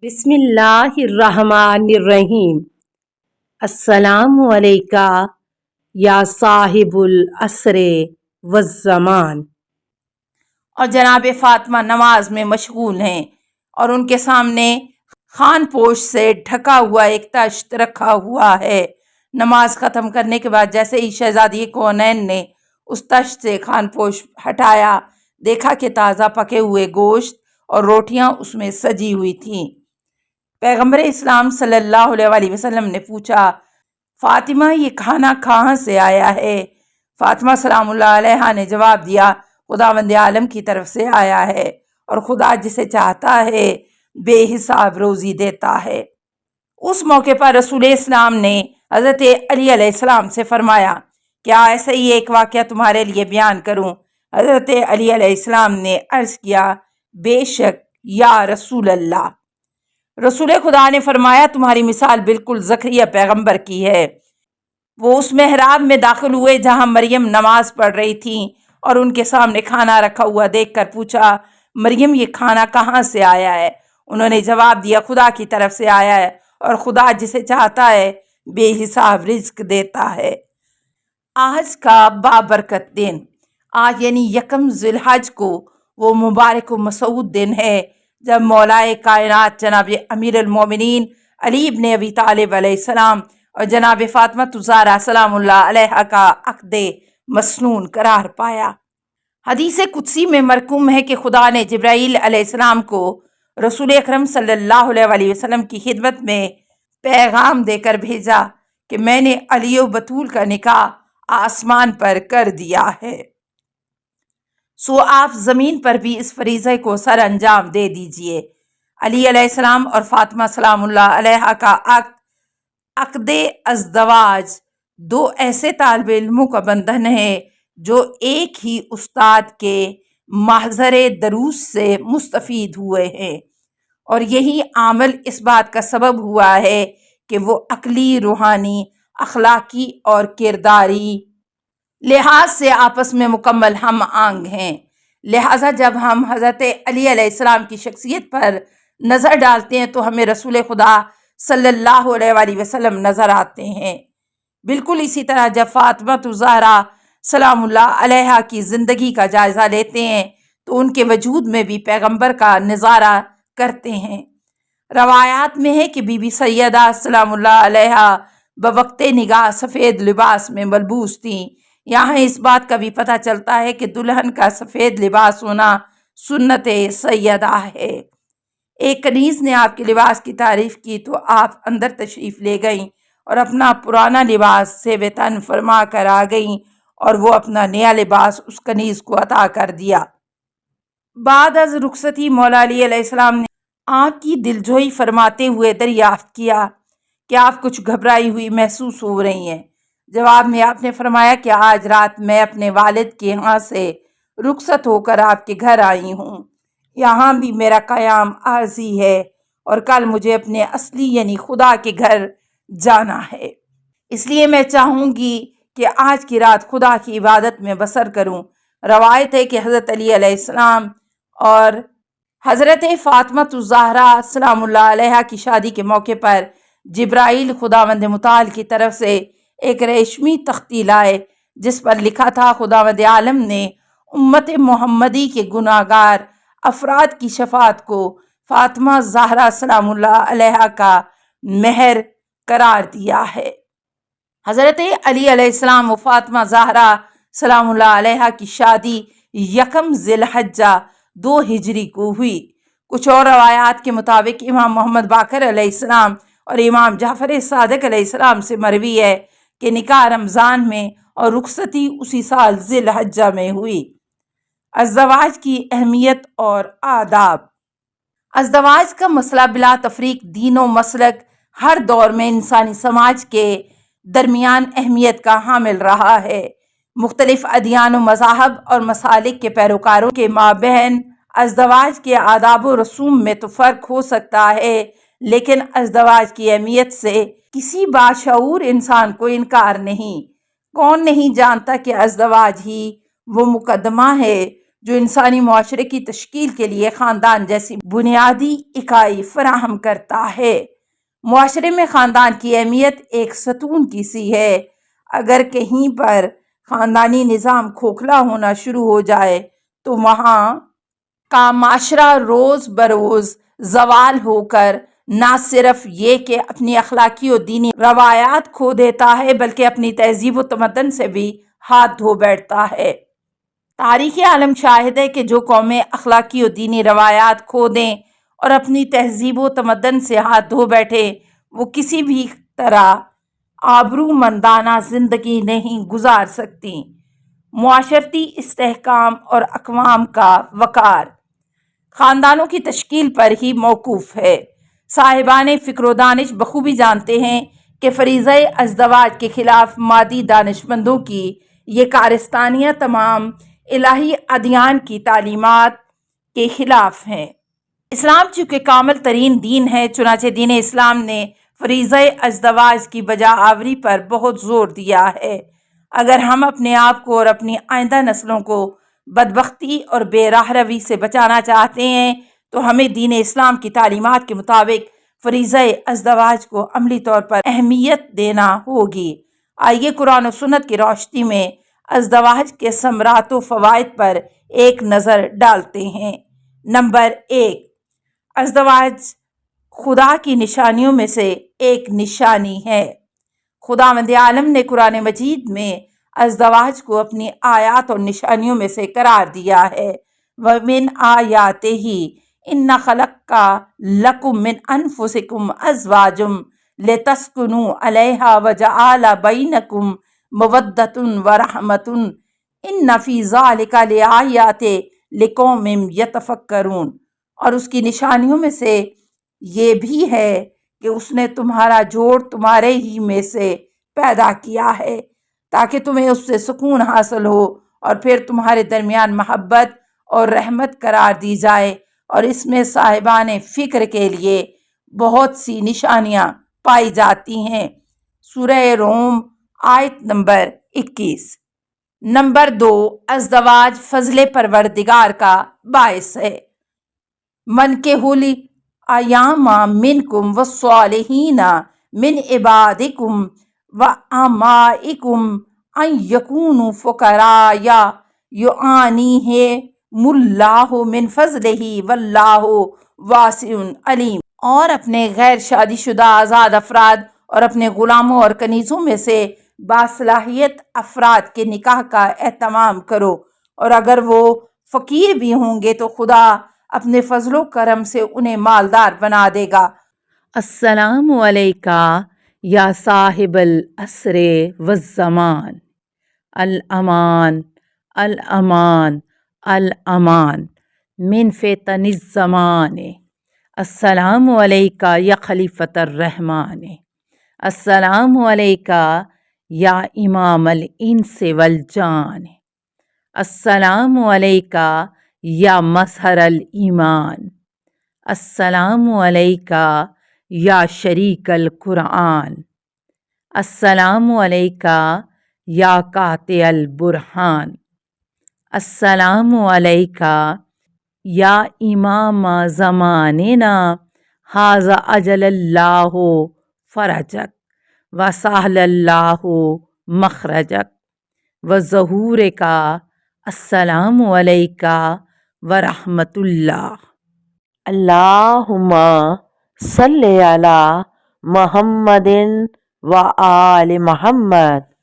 بسم اللہ الرحمن الرحیم۔ السلام علیکہ یا صاحب العصر والزمان۔ اور جناب فاطمہ نماز میں مشغول ہیں اور ان کے سامنے خان پوش سے ڈھکا ہوا ایک تشت رکھا ہوا ہے۔ نماز ختم کرنے کے بعد جیسے ہی شہزادی کونین نے اس تشت سے خان پوش ہٹایا، دیکھا کہ تازہ پکے ہوئے گوشت اور روٹیاں اس میں سجی ہوئی تھیں۔ پیغمبر اسلام صلی اللہ علیہ وسلم نے پوچھا، فاطمہ یہ کھانا کہاں سے آیا ہے؟ فاطمہ سلام اللہ علیہا نے جواب دیا، خداوند عالم کی طرف سے آیا ہے اور خدا جسے چاہتا ہے بے حساب روزی دیتا ہے۔ اس موقع پر رسول اسلام نے حضرت علی علیہ السلام سے فرمایا، کیا ایسا ہی ایک واقعہ تمہارے لیے بیان کروں؟ حضرت علی علیہ السلام نے عرض کیا، بے شک یا رسول اللہ۔ رسول خدا نے فرمایا، تمہاری مثال بالکل زکریا پیغمبر کی ہے۔ وہ اس محراب میں داخل ہوئے جہاں مریم نماز پڑھ رہی تھیں اور ان کے سامنے کھانا رکھا ہوا دیکھ کر پوچھا، مریم یہ کھانا کہاں سے آیا ہے؟ انہوں نے جواب دیا، خدا کی طرف سے آیا ہے اور خدا جسے چاہتا ہے بے حساب رزق دیتا ہے۔ آج کا بابرکت دن، آج یعنی یکم ذی الحج کو وہ مبارک و مسعود دن ہے جب مولائے کائنات جناب امیر المومنین علی ابن ابی طالب علیہ السلام اور جناب فاطمہ الزہرا سلام اللہ علیہا کا عقد مسنون قرار پایا۔ حدیث قدسی میں مرقوم ہے کہ خدا نے جبرائیل علیہ السلام کو رسول اکرم صلی اللہ علیہ وسلم کی خدمت میں پیغام دے کر بھیجا کہ میں نے علی و بطول کا نکاح آسمان پر کر دیا ہے، سو آپ زمین پر بھی اس فریضے کو سر انجام دے دیجئے۔ علی علیہ السلام اور فاطمہ سلام اللہ علیہا کا عقد ازدواج دو ایسے طالب علموں کا بندھن ہے جو ایک ہی استاد کے محضر دروس سے مستفید ہوئے ہیں، اور یہی عامل اس بات کا سبب ہوا ہے کہ وہ عقلی، روحانی، اخلاقی اور کرداری لحاظ سے آپس میں مکمل ہم آہنگ ہیں۔ لہٰذا جب ہم حضرت علی علیہ السلام کی شخصیت پر نظر ڈالتے ہیں تو ہمیں رسول خدا صلی اللہ علیہ وسلم نظر آتے ہیں۔ بالکل اسی طرح جب فاطمہ الزہرا سلام اللہ علیہا کی زندگی کا جائزہ لیتے ہیں تو ان کے وجود میں بھی پیغمبر کا نظارہ کرتے ہیں۔ روایات میں ہے کہ بی بی سیدہ سلام اللہ علیہا بوقت نگاہ سفید لباس میں ملبوس تھیں۔ یہاں اس بات کا بھی پتہ چلتا ہے کہ دلہن کا سفید لباس ہونا سنت سیدہ ہے۔ ایک کنیز نے آپ کے لباس کی تعریف کی تو آپ اندر تشریف لے گئیں اور اپنا پرانا لباس سیب تن فرما کر آ گئیں اور وہ اپنا نیا لباس اس کنیز کو عطا کر دیا۔ بعد از رخصتی مولا علی علیہ السلام نے آپ کی دلجوئی فرماتے ہوئے دریافت کیا کہ آپ کچھ گھبرائی ہوئی محسوس ہو رہی ہیں۔ جواب میں آپ نے فرمایا کہ آج رات میں اپنے والد کے ہاں سے رخصت ہو کر آپ کے گھر آئی ہوں۔ یہاں بھی میرا قیام عارضی ہے اور کل مجھے اپنے اصلی یعنی خدا کے گھر جانا ہے، اس لیے میں چاہوں گی کہ آج کی رات خدا کی عبادت میں بسر کروں۔ روایت ہے کہ حضرت علی علیہ السلام اور حضرت فاطمہ الزہرا سلام اللہ علیہا کی شادی کے موقع پر جبرائیل خداوند متعال کی طرف سے ایک ریشمی تختی لائے جس پر لکھا تھا، خداوند عالم نے امت محمدی کے گناہ گار افراد کی شفاعت کو فاطمہ زہرا سلام اللہ علیہا کا مہر قرار دیا ہے۔ حضرت علی علیہ السلام و فاطمہ زہرا سلام اللہ علیہا کی شادی یکم ذی الحجہ 2 ہجری کو ہوئی۔ کچھ اور روایات کے مطابق امام محمد باقر علیہ السلام اور امام جعفر صادق علیہ السلام سے مروی ہے کہ نکاح رمضان میں اور رخصتی اسی سال ذی الحجہ میں ہوئی۔ ازدواج کی اہمیت اور آداب۔ ازدواج کا مسئلہ بلا تفریق دین و مسلک ہر دور میں انسانی سماج کے درمیان اہمیت کا حامل رہا ہے۔ مختلف ادیان و مذاہب اور مسالک کے پیروکاروں کے مابین ازدواج کے آداب و رسوم میں تو فرق ہو سکتا ہے، لیکن ازدواج کی اہمیت سے کسی باشعور انسان کو انکار نہیں۔ کون نہیں جانتا کہ ازدواج ہی وہ مقدمہ ہے جو انسانی معاشرے کی تشکیل کے لیے خاندان جیسی بنیادی اکائی فراہم کرتا ہے۔ معاشرے میں خاندان کی اہمیت ایک ستون کی سی ہے۔ اگر کہیں پر خاندانی نظام کھوکھلا ہونا شروع ہو جائے تو وہاں کا معاشرہ روز بروز زوال ہو کر نہ صرف یہ کہ اپنی اخلاقی و دینی روایات کھو دیتا ہے بلکہ اپنی تہذیب و تمدن سے بھی ہاتھ دھو بیٹھتا ہے۔ تاریخ عالم شاہد ہے کہ جو قومیں اخلاقی و دینی روایات کھو دیں اور اپنی تہذیب و تمدن سے ہاتھ دھو بیٹھے وہ کسی بھی طرح آبرومندانہ زندگی نہیں گزار سکتی۔ معاشرتی استحکام اور اقوام کا وقار خاندانوں کی تشکیل پر ہی موقوف ہے۔ صاحبان فکر و دانش بخوبی جانتے ہیں کہ فریضہ ازدواج کے خلاف مادی دانشمندوں کی یہ کارستانیاں تمام الہی ادیان کی تعلیمات کے خلاف ہیں۔ اسلام چونکہ کامل ترین دین ہے، چنانچہ دین اسلام نے فریضہ ازدواج کی بجا آوری پر بہت زور دیا ہے۔ اگر ہم اپنے آپ کو اور اپنی آئندہ نسلوں کو بدبختی اور بے راہ روی سے بچانا چاہتے ہیں تو ہمیں دین اسلام کی تعلیمات کے مطابق فریضہ ازدواج کو عملی طور پر اہمیت دینا ہوگی۔ آئیے قرآن و سنت کی روشنی میں ازدواج کے ثمرات و فوائد پر ایک نظر ڈالتے ہیں۔ نمبر 1، ازدواج خدا کی نشانیوں میں سے ایک نشانی ہے۔ خداوند عالم نے قرآن مجید میں ازدواج کو اپنی آیات اور نشانیوں میں سے قرار دیا ہے۔ وَمِنْ آیَاتِهِ إِنَّ خَلَقَ لَكُم مِّنْ أَنفُسِكُمْ أَزْوَاجًا لِتَسْكُنُوا عَلَيْهَا وَجَعَلَ بَيْنَكُم مَّوَدَّةً وَرَحْمَةً إِنَّ فِي ذَلِكَ لَآيَاتٍ لِقَوْمٍ يَتَفَکَّرُونَ۔ اور اس کی نشانیوں میں سے یہ بھی ہے کہ اس نے تمہارا جوڑ تمہارے ہی میں سے پیدا کیا ہے تاکہ تمہیں اس سے سکون حاصل ہو اور پھر تمہارے درمیان محبت اور رحمت قرار دی جائے، اور اس میں صاحبان فکر کے لیے بہت سی نشانیاں پائی جاتی ہیں۔ سورہ روم آیت نمبر 21۔ نمبر 2، ازدواج فضل پروردگار کا باعث ہے۔ وَانكِحُوا الْأَيَامَ مِنكُمْ وَالصَّالِحِينَ مِنْ عِبَادِكُمْ وَأَمَائِكُمْ أَنْ يَكُونُوا فُقَرَاءَ يُغْنِيهِمُ اللَّهُ مِنْ فَضْلِهِ وَاللَّهُ وَاسِعٌ عَلِيمٌ۔ اور اپنے غیر شادی شدہ آزاد افراد اور اپنے غلاموں اور کنیزوں میں سے باصلاحیت افراد کے نکاح کا اہتمام کرو، اور اگر وہ فقیر بھی ہوں گے تو خدا اپنے فضل و کرم سے انہیں مالدار بنا دے گا۔ السلام علیکہ یا صاحب العصر والزمان، الامان الامان الامان من فتن الزمان۔ السلام علیکہ یا خلیفۃ الرحمن، السلام علیکہ یا امام الانس والجان، السلام علیکہ یا مظہر الایمان، السلام علیکہ یا شریک القرآن، السلام علیکہ یا قاطع البرہان، السلام علیکہ یا امام زماننا ھذا اجل اللہ فرجک وسہل اللہ مخرجک وظہورک۔ السلام علیکہ ورحمۃ اللہ۔ اللہم صلی علی محمد و آل محمد۔